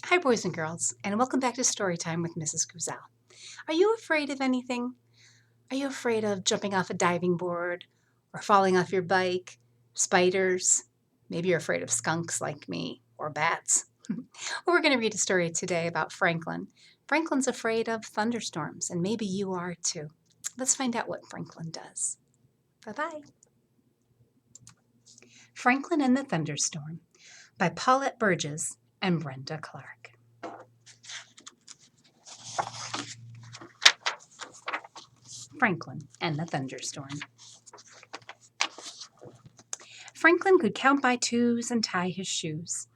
Hi, boys and girls, and welcome back to Storytime with Mrs. Griselle. Are you afraid of anything? Are you afraid of jumping off a diving board or falling off your bike, spiders? Maybe you're afraid of skunks like me or bats. Well, we're going to read a story today about Franklin. Franklin's afraid of thunderstorms, and maybe you are too. Let's find out what Franklin does. Bye-bye. Franklin and the Thunderstorm by Paulette Burgess and Brenda Clark. Franklin and the Thunderstorm. Franklin could count by twos and tie his shoes.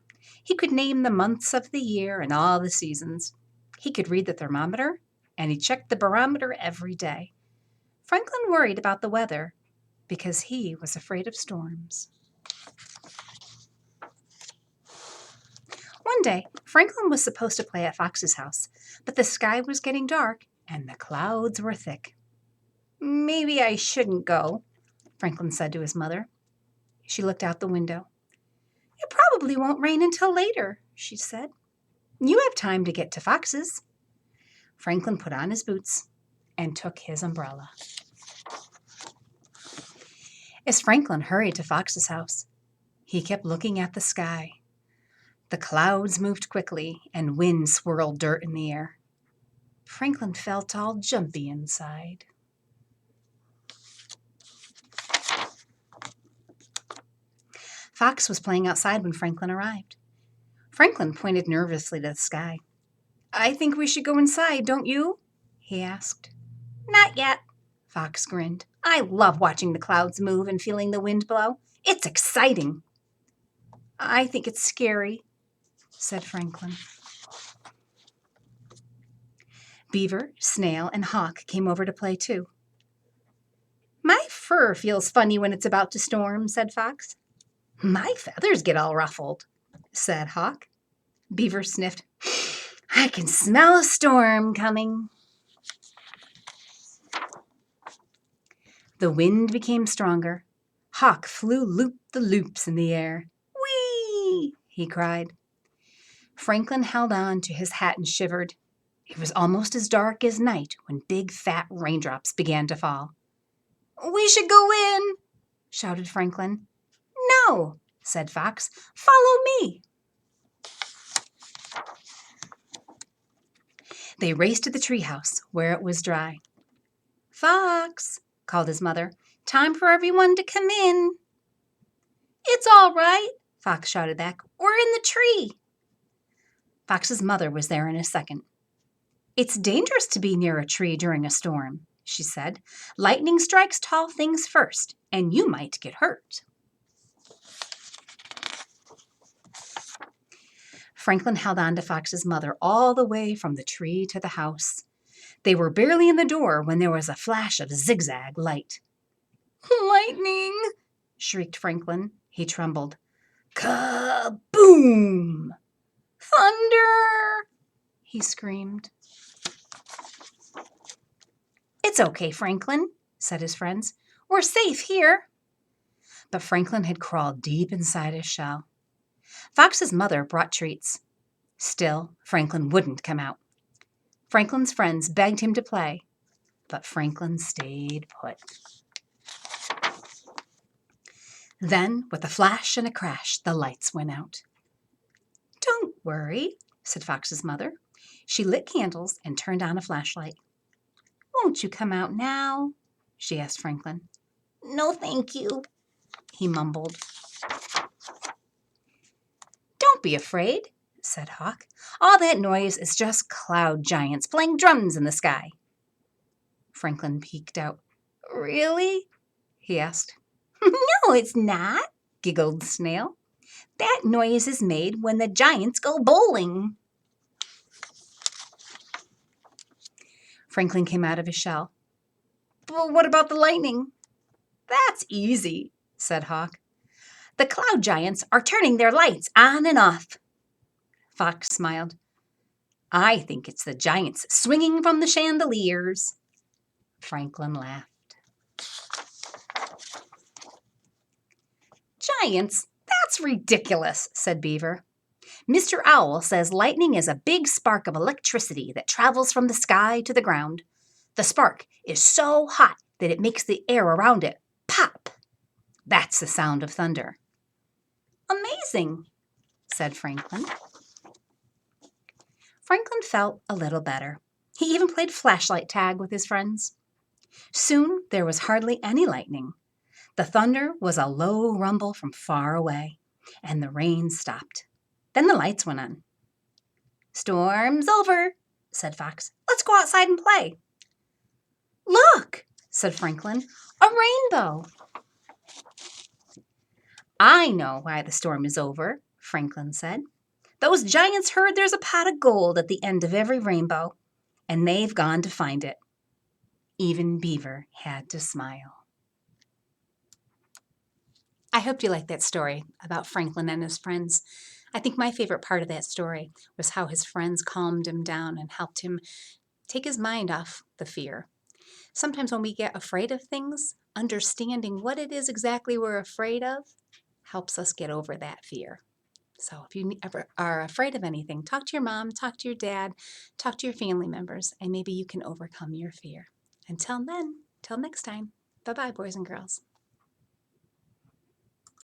He could name the months of the year and all the seasons. He could read the thermometer, and he checked the barometer every day. Franklin worried about the weather because he was afraid of storms. One day, Franklin was supposed to play at Fox's house, but the sky was getting dark and the clouds were thick. "Maybe I shouldn't go," Franklin said to his mother. She looked out the window. "It probably won't rain until later," she said. "You have time to get to Fox's." Franklin put on his boots and took his umbrella. As Franklin hurried to Fox's house, he kept looking at the sky. The clouds moved quickly and wind swirled dirt in the air. Franklin felt all jumpy inside. Fox was playing outside when Franklin arrived. Franklin pointed nervously to the sky. "I think we should go inside, don't you?" he asked. "Not yet," Fox grinned. "I love watching the clouds move and feeling the wind blow. It's exciting." "I think it's scary," said Franklin. Beaver, Snail, and Hawk came over to play too. "My fur feels funny when it's about to storm," said Fox. "My feathers get all ruffled," said Hawk. Beaver sniffed. "I can smell a storm coming." The wind became stronger. Hawk flew loop-the-loops in the air. "Whee!" he cried. Franklin held on to his hat and shivered. It was almost as dark as night when big fat raindrops began to fall. "We should go in," shouted Franklin. "No," said Fox. "Follow me." They raced to the treehouse where it was dry. "Fox," called his mother, "time for everyone to come in." "It's all right," Fox shouted back. "We're in the tree." Fox's mother was there in a second. "It's dangerous to be near a tree during a storm," she said. "Lightning strikes tall things first, and you might get hurt." Franklin held on to Fox's mother all the way from the tree to the house. They were barely in the door when there was a flash of zigzag light. "Lightning!" shrieked Franklin. He trembled. "Kaboom!" "Thunder!" he screamed. "It's okay, Franklin," said his friends. "We're safe here." But Franklin had crawled deep inside his shell. Fox's mother brought treats. Still, Franklin wouldn't come out. Franklin's friends begged him to play, but Franklin stayed put. Then, with a flash and a crash, the lights went out. "Don't worry," said Fox's mother. She lit candles and turned on a flashlight. "Won't you come out now?" she asked Franklin. "No, thank you," he mumbled. "Don't be afraid," said Hawk. "All that noise is just cloud giants playing drums in the sky." Franklin peeked out. "Really?" he asked. "No, it's not," giggled Snail. "That noise is made when the giants go bowling." Franklin came out of his shell. "But what about the lightning?" "That's easy," said Hawk. "The cloud giants are turning their lights on and off." Fox smiled. "I think it's the giants swinging from the chandeliers." Franklin laughed. "Giants? That's ridiculous," said Beaver. Mr. Owl says lightning is a big spark of electricity that travels from the sky to the ground. The spark is so hot that it makes the air around it pop. That's the sound of thunder. Amazing, said Franklin. Franklin felt a little better. He even played flashlight tag with his friends. Soon there was hardly any lightning. The thunder was a low rumble from far away, and the rain stopped. Then the lights went on. Storm's over, said Fox. Let's go outside and play. Look, said Franklin, a rainbow. I know why the storm is over, Franklin said. Those giants heard there's a pot of gold at the end of every rainbow, and they've gone to find it. Even Beaver had to smile. I hope you liked that story about Franklin and his friends. I think my favorite part of that story was how his friends calmed him down and helped him take his mind off the fear. Sometimes when we get afraid of things, understanding what it is exactly we're afraid of helps us get over that fear. So if you ever are afraid of anything, talk to your mom, talk to your dad, talk to your family members, and maybe you can overcome your fear. Until then, till next time, bye-bye, boys and girls.